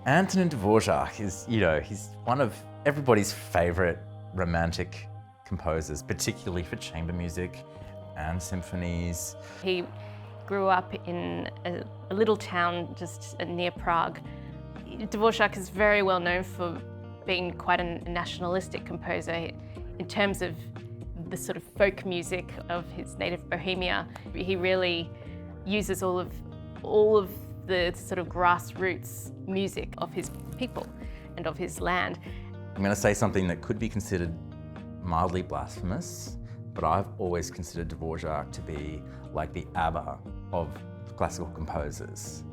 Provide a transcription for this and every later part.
Antonin Dvořák is, he's one of everybody's favorite romantic composers, particularly for chamber music and symphonies. He grew up in a little town just near Prague. Dvořák is very well known for being quite a nationalistic composer in terms of the sort of folk music of his native Bohemia. He really uses all of the sort of grassroots music of his people and of his land. I'm going to say something that could be considered mildly blasphemous, but I've always considered Dvořák to be like the ABBA of classical composers.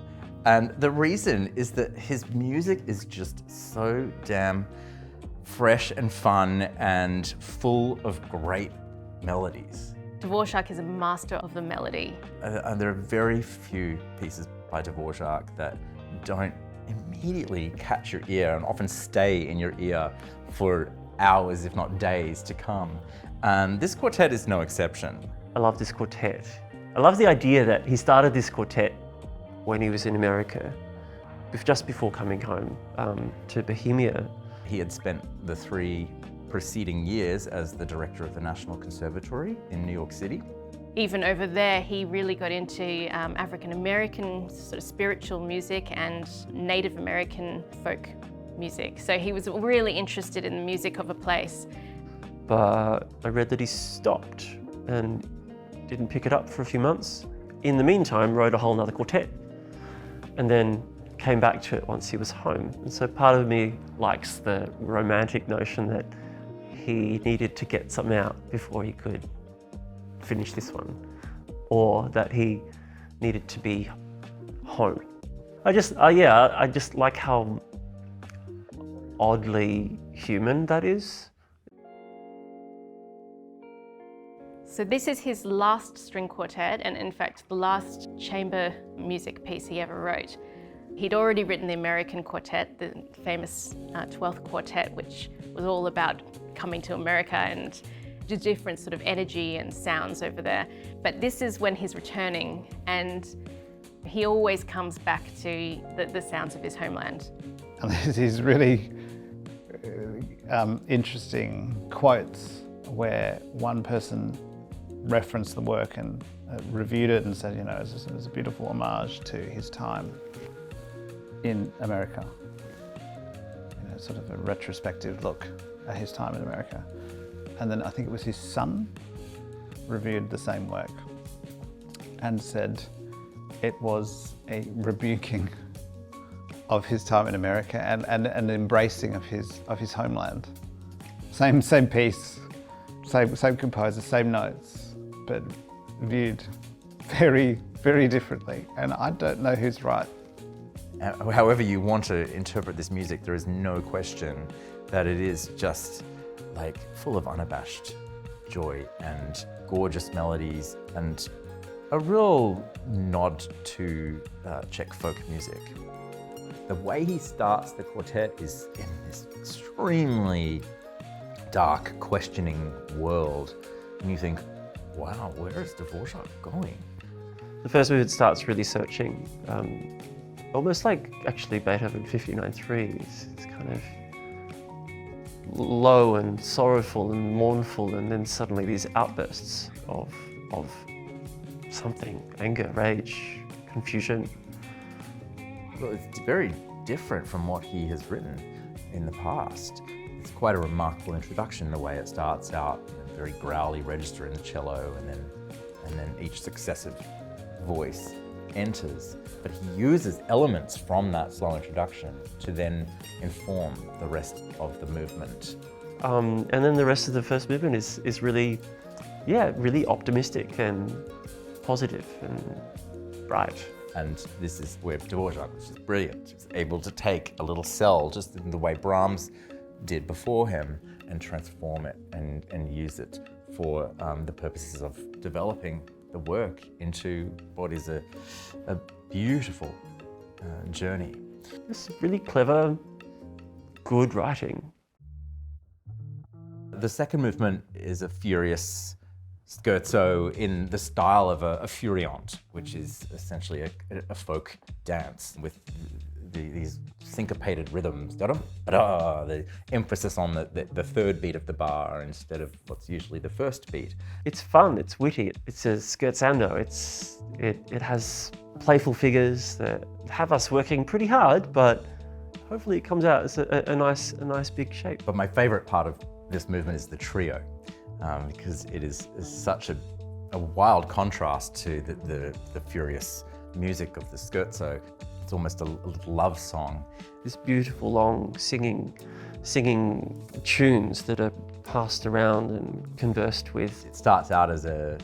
And the reason is that his music is just so damn fresh and fun and full of great melodies. Dvořák is a master of the melody. And there are very few pieces by Dvořák that don't immediately catch your ear and often stay in your ear for hours, if not days, to come. And this quartet is no exception. I love this quartet. I love the idea that he started this quartet when he was in America, just before coming home to Bohemia. He had spent the 3 preceding years as the director of the National Conservatory in New York City. Even over there, he really got into African American sort of spiritual music and Native American folk music. So he was really interested in the music of a place. But I read that he stopped and didn't pick it up for a few months. In the meantime, wrote a whole nother quartet and then came back to it once he was home. And so part of me likes the romantic notion that he needed to get something out before he could finish this one, or that he needed to be home. I just like how oddly human that is. So this is his last string quartet, and in fact the last chamber music piece he ever wrote. He'd already written the American quartet, the famous 12th quartet, which was all about coming to America and the different sort of energy and sounds over there. But this is when he's returning, and he always comes back to the sounds of his homeland. And there's these really interesting quotes where one person referenced the work and reviewed it and said, it was a beautiful homage to his time in America. Sort of a retrospective look at his time in America. And then I think it was his son reviewed the same work and said it was a rebuking of his time in America and an embracing of his homeland. Same piece, same composer, same notes, but viewed very, very differently. And I don't know who's right. However you want to interpret this music, there is no question that it is just like full of unabashed joy and gorgeous melodies and a real nod to Czech folk music. The way he starts the quartet is in this extremely dark, questioning world, and you think, wow, where is Dvořák going? The first movement starts really searching, almost like actually Beethoven 59-3. It's kind of low and sorrowful and mournful, and then suddenly these outbursts of something, anger, rage, confusion. Well, it's very different from what he has written in the past. It's quite a remarkable introduction, the way it starts out, a very growly register in the cello, and then each successive voice enters. But he uses elements from that slow introduction to then inform the rest of the movement. And then the rest of the first movement is really, really optimistic and positive and bright. And this is where Dvořák, which is brilliant, is able to take a little cell, just in the way Brahms did before him, and transform it and use it for the purposes of developing the work into what is a beautiful journey. It's really clever, good writing. The second movement is a furious scherzo in the style of a furiant, which is essentially a folk dance with these syncopated rhythms, the emphasis on the third beat of the bar instead of what's usually the first beat. It's fun, it's witty, it's a scherzando, it has playful figures that have us working pretty hard, but hopefully it comes out as a nice big shape. But my favorite part of this movement is the trio, because it is such a wild contrast to the furious music of the scherzo. It's almost a little love song. This beautiful, long singing tunes that are passed around and conversed with. It starts out as a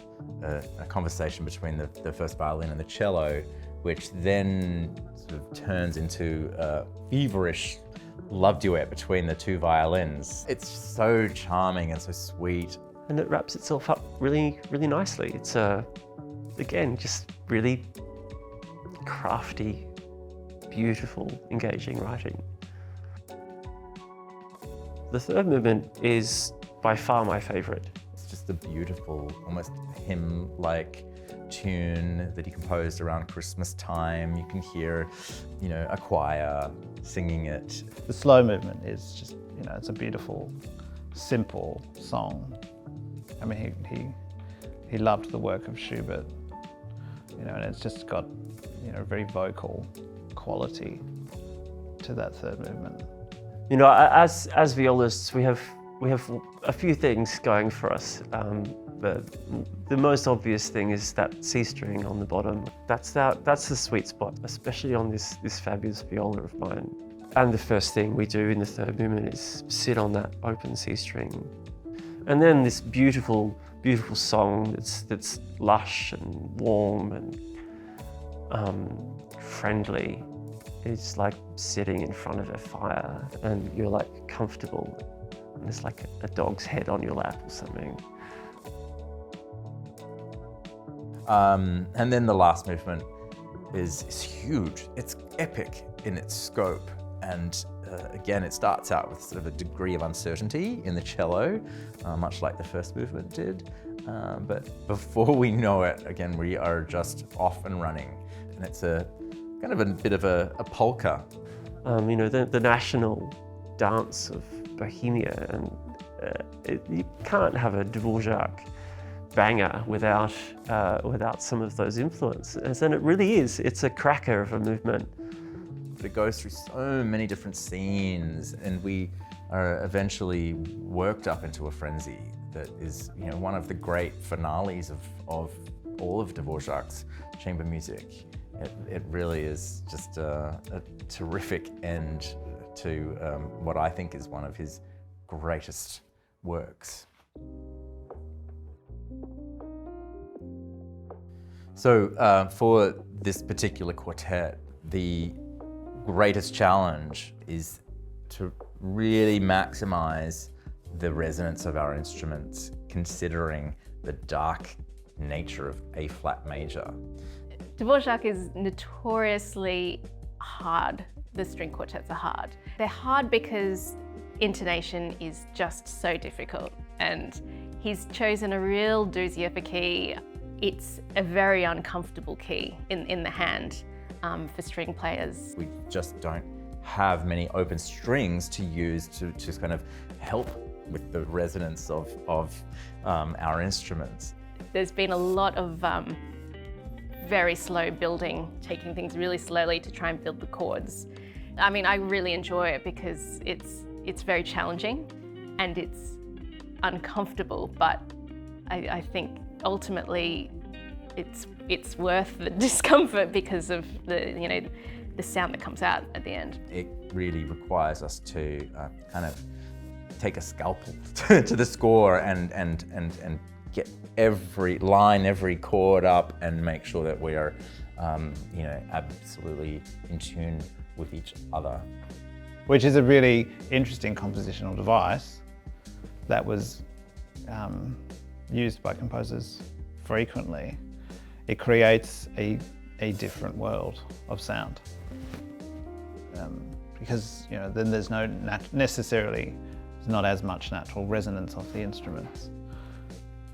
conversation between the first violin and the cello, which then sort of turns into a feverish love duet between the two violins. It's so charming and so sweet. And it wraps itself up really, really nicely. It's again, just really crafty, beautiful, engaging writing. The third movement is by far my favorite. It's just a beautiful, almost hymn-like tune that he composed around Christmas time. You can hear, a choir singing it. The slow movement is just, it's a beautiful, simple song. I mean, he loved the work of Schubert, and it's just got, very vocal quality to that third movement. As violists, we have a few things going for us. But the most obvious thing is that C string on the bottom. That's the sweet spot, especially on this fabulous viola of mine. And the first thing we do in the third movement is sit on that open C string. And then this beautiful, beautiful song that's lush and warm and friendly. It's like sitting in front of a fire and you're like comfortable. And there's like a dog's head on your lap or something. And then the last movement is huge. It's epic in its scope. And again, it starts out with sort of a degree of uncertainty in the cello, much like the first movement did. But before we know it, again, we are just off and running. And it's a kind of a bit of a polka. The national dance of Bohemia, and you can't have a Dvořák banger without some of those influences. And it really is. It's a cracker of a movement. But it goes through so many different scenes, and we are eventually worked up into a frenzy that is, one of the great finales of all of Dvořák's chamber music. It really is just a terrific end to what I think is one of his greatest works. So for this particular quartet, the greatest challenge is to really maximize the resonance of our instruments, considering the dark nature of A flat major. Dvořák is notoriously hard. The string quartets are hard. They're hard because intonation is just so difficult, and he's chosen a real doozy of a key. It's a very uncomfortable key in the hand for string players. We just don't have many open strings to use to kind of help with the resonance of our instruments. There's been a lot of very slow building, taking things really slowly to try and build the chords. I mean, I really enjoy it because it's very challenging and it's uncomfortable, but I think ultimately it's worth the discomfort because of the sound that comes out at the end. It really requires us to kind of take a scalpel to the score and get every line, every chord up, and make sure that we are, absolutely in tune with each other. Which is a really interesting compositional device that was used by composers frequently. It creates a different world of sound. Because then there's no necessarily not as much natural resonance of the instruments.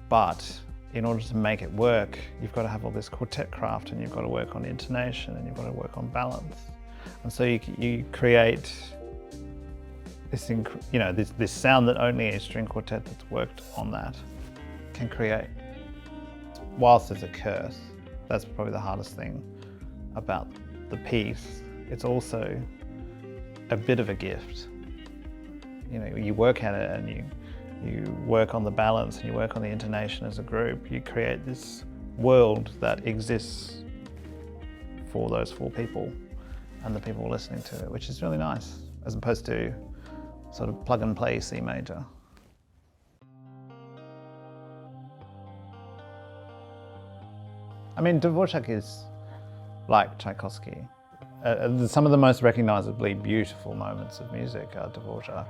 But in order to make it work, you've got to have all this quartet craft, and you've got to work on intonation, and you've got to work on balance. And so you create this, this sound that only a string quartet that's worked on that can create. Whilst it's a curse, that's probably the hardest thing about the piece. It's also a bit of a gift. You work at it and you work on the balance and you work on the intonation as a group. You create this world that exists for those 4 people and the people listening to it, which is really nice, as opposed to sort of plug and play C major. I mean, Dvořák is like Tchaikovsky. Some of the most recognizably beautiful moments of music are Dvořák.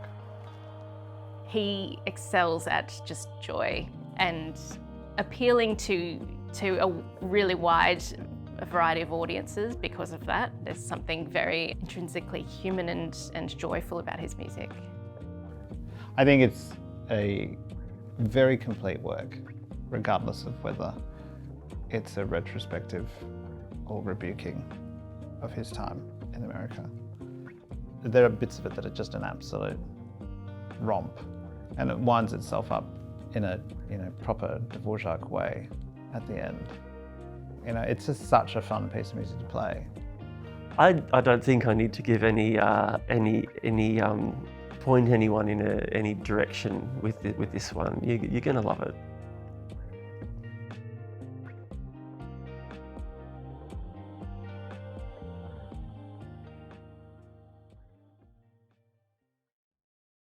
He excels at just joy and appealing to a really wide variety of audiences because of that. There's something very intrinsically human and joyful about his music. I think it's a very complete work, regardless of whether it's a retrospective or rebuking of his time in America. There are bits of it that are just an absolute romp, and it winds itself up in a proper Dvořák way at the end. It's just such a fun piece of music to play. I don't think I need to give any point anyone in any direction with this one. You're gonna love it.